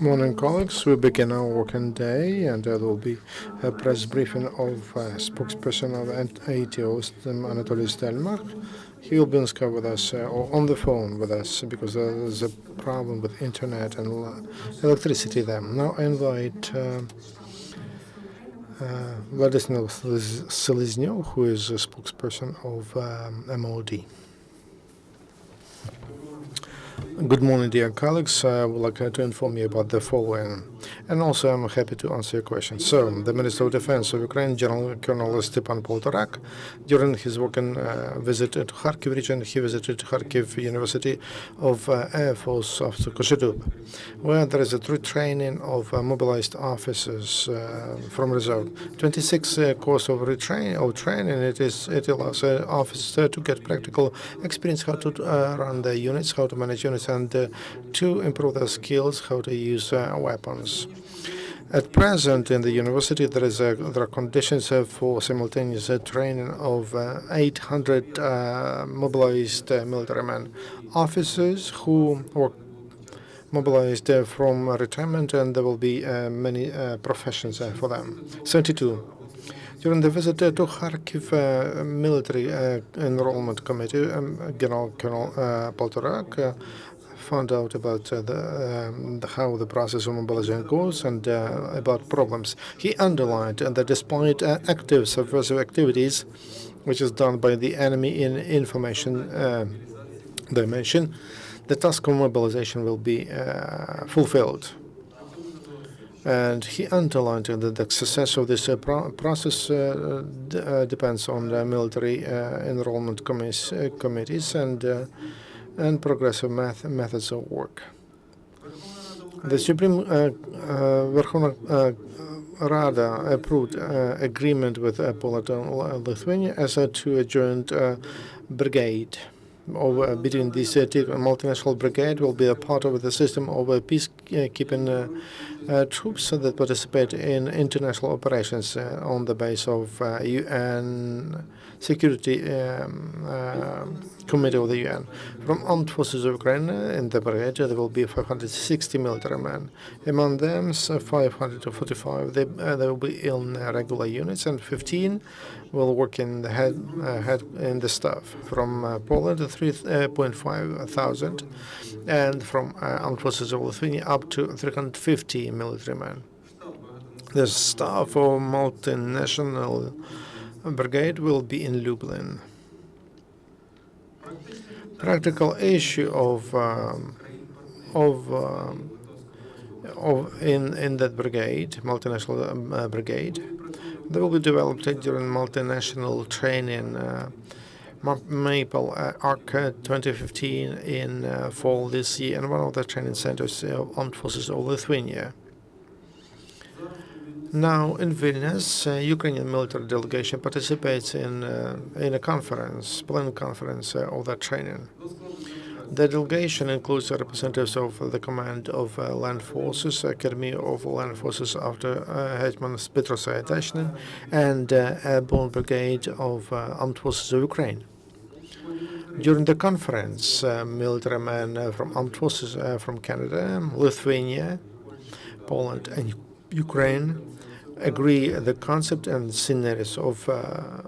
Morning, colleagues. We begin our working day, and there will be a press briefing of spokesperson of ATO, Anatoliy Stelmakh. He will be on Skype with us, or on the phone with us, because there's a problem with internet and electricity there. Now I invite Vladyslav Seleznyov, who is a spokesperson of MOD. Good morning, dear colleagues. I would like to inform you about the following, and also I'm happy to answer your questions. So, the Minister of Defense of Ukraine, General Colonel Stepan Poltorak, during his working visit to Kharkiv region, he visited Kharkiv University of Air Force after Koshedub, where there is a retraining of mobilized officers from reserve. 26 course of training. It allows officers to get practical experience how to run their units, how to manage units, and to improve their skills, how to use weapons. At present, in the university, there are conditions for simultaneous training of 800 mobilized military men, officers who were mobilized from retirement, and there will be many professions for them. 72. During the visit to Kharkiv Military Enrollment Committee, General Colonel Poltorak found out about how the process of mobilization goes and about problems. He underlined that despite active subversive activities, which is done by the enemy in information dimension, the task of mobilization will be fulfilled. And he underlined that the success of this process depends on the military enrollment committees and progressive methods of work. The Supreme Verkhovna Rada approved agreement with Poland and Lithuania as to a joint brigade. Between these two, multinational brigade will be a part of the system of peacekeeping troops that participate in international operations on the base of UN Security Committee of the UN. From Armed Forces of Ukraine, in the brigade, there will be 560 military men. Among them, 545 they will be in regular units, and 15 will work in the head in the staff. From Poland, 3.5 thousand, and from Armed Forces of Lithuania up to 350 military men. The staff of multinational brigade will be in Lublin. Practical issue in that brigade, multinational brigade, they will be developed during multinational training. Maple ARC 2015 in fall this year, and one of the training centers of Armed Forces of Lithuania. Now, in Vilnius, Ukrainian military delegation participates in a conference, planned conference of that training. The delegation includes representatives of the Command of Land Forces, Academy of Land Forces after Hetman Petro Sayatashnin, and Airborne Brigade of Armed Forces of Ukraine. During the conference, military men from Armed Forces from Canada, Lithuania, Poland, and Ukraine agree the concept and scenarios of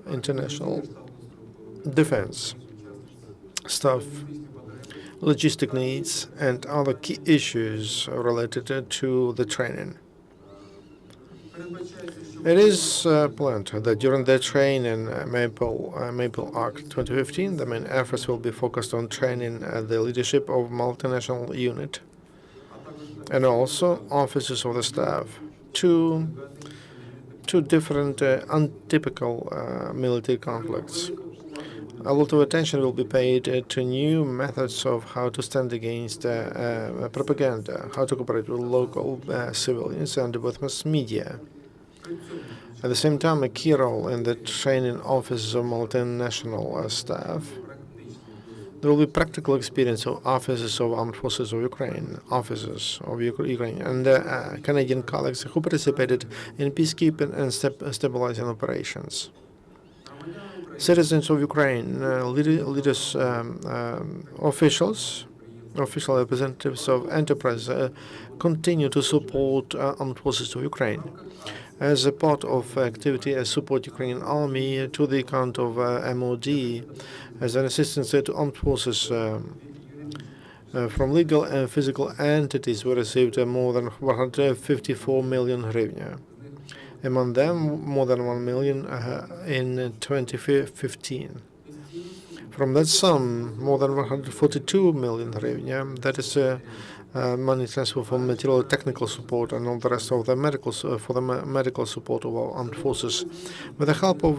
international defense, staff, logistic needs, and other key issues related to the training. It is planned that during the training Maple ARC 2015, the main efforts will be focused on training the leadership of multinational unit and also officers of the staff. Two different untypical military conflicts. A lot of attention will be paid to new methods of how to stand against propaganda, how to cooperate with local civilians and with mass media. At the same time, a key role in the training officers of multinational staff. There will be practical experience of officers of Armed Forces of Ukraine, and Canadian colleagues who participated in peacekeeping and stabilizing operations. Citizens of Ukraine, leaders, officials official representatives of enterprise continue to support armed forces of Ukraine. As a part of activity as support Ukrainian army to the account of MOD, as an assistance to armed forces from legal and physical entities, we received more than 154 million hryvnia. Among them, more than 1 million in 2015. From that sum, more than 142 million hryvnia, that is money transfer for material technical support and all the rest of the medical support of our armed forces. With the help of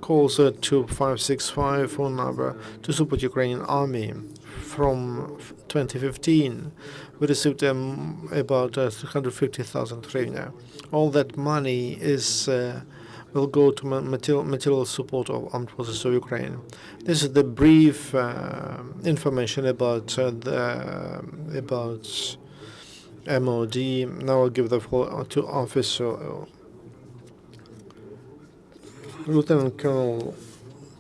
calls to 565 phone number to support Ukrainian army, from 2015, we received about 350,000 hryvnia. All that money will go to material support of armed forces of Ukraine. This is the brief information about MOD. Now I'll give the floor to Officer Lieutenant Colonel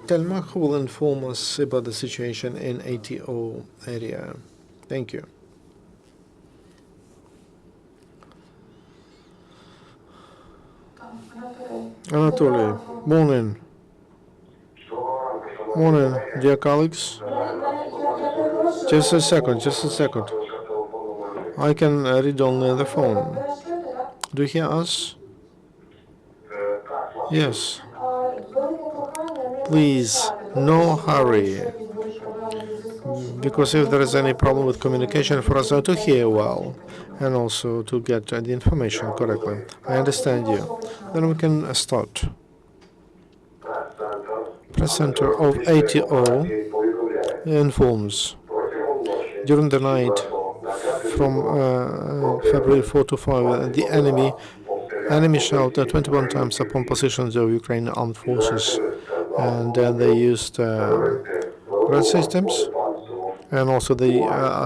Stelmakh, who will inform us about the situation in ATO area. Thank you. Anatoly, morning. Morning, dear colleagues. Just a second. I can read on the phone. Do you hear us? Yes. Please, no hurry. Because if there is any problem with communication, for us to hear well and also to get the information correctly. I understand you. Then we can start. Press Center of ATO informs during the night from February 4 to 5, the enemy shelled 21 times upon positions of Ukrainian armed forces, and they used red systems, and also they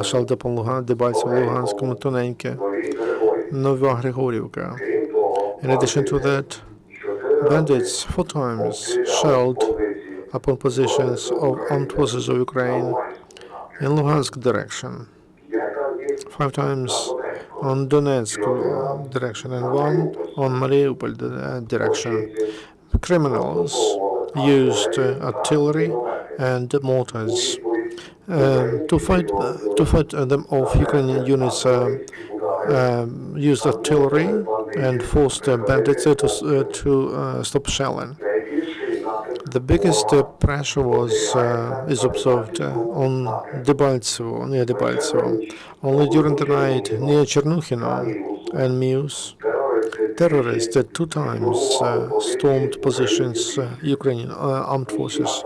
shelled upon Debaltseve, Luhansk, Tonenke, Nova Grigorivka. In addition to that, bandits 4 times shelled upon positions of armed forces of Ukraine in Luhansk direction, 5 times on Donetsk direction, and 1 on Mariupol direction. Criminals used artillery and mortars to fight them off. Ukrainian units used artillery and forced bandits to stop shelling. The biggest pressure is observed on Debaltseve, near Debaltseve. Only during the night near Chernuhino and Mius, terrorists 2 times stormed positions Ukrainian armed forces.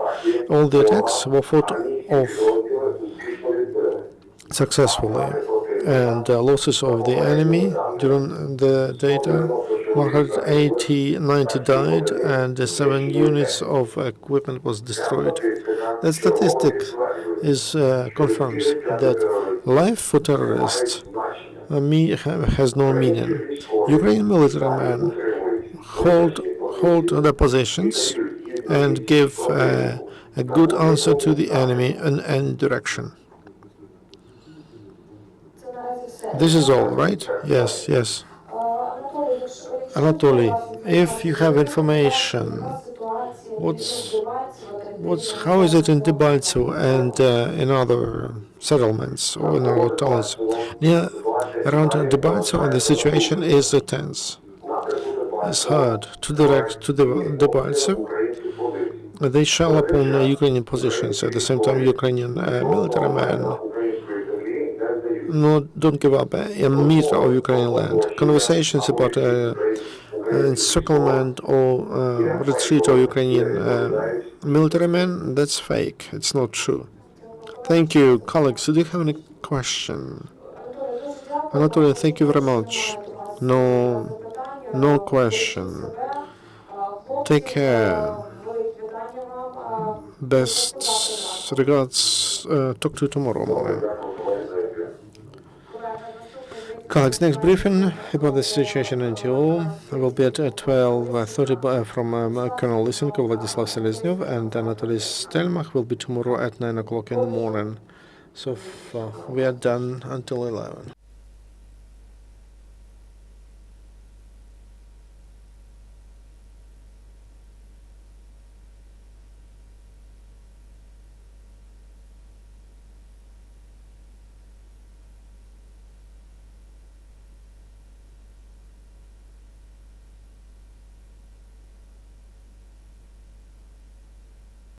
All the attacks were fought off successfully, and losses of the enemy during the data: 190 died and 7 units of equipment was destroyed. The statistic confirms that life for terrorists has no meaning. Ukrainian military men hold their positions and give a good answer to the enemy in any direction. This is all, right? Yes. Anatoly, if you have information, how is it in Debaltseve and in other settlements or in other towns? Around Debaltseve, the situation is tense. It's hard to direct to Debaltseve. They shell upon Ukrainian positions. At the same time, Ukrainian military men don't give up a meter of Ukrainian land. Conversations about encirclement or retreat of Ukrainian military men, that's fake. It's not true. Thank you. Colleagues, do you have any question? Anatoly, thank you very much. No question. Take care. Best regards. Talk to you tomorrow morning. Colleagues, next briefing about the situation in ATO will be at 12:30 from Colonel Lysenko, Vladyslav Seleznyov, and Anatoliy Stelmakh will be tomorrow at 9 o'clock in the morning. So we are done until 11.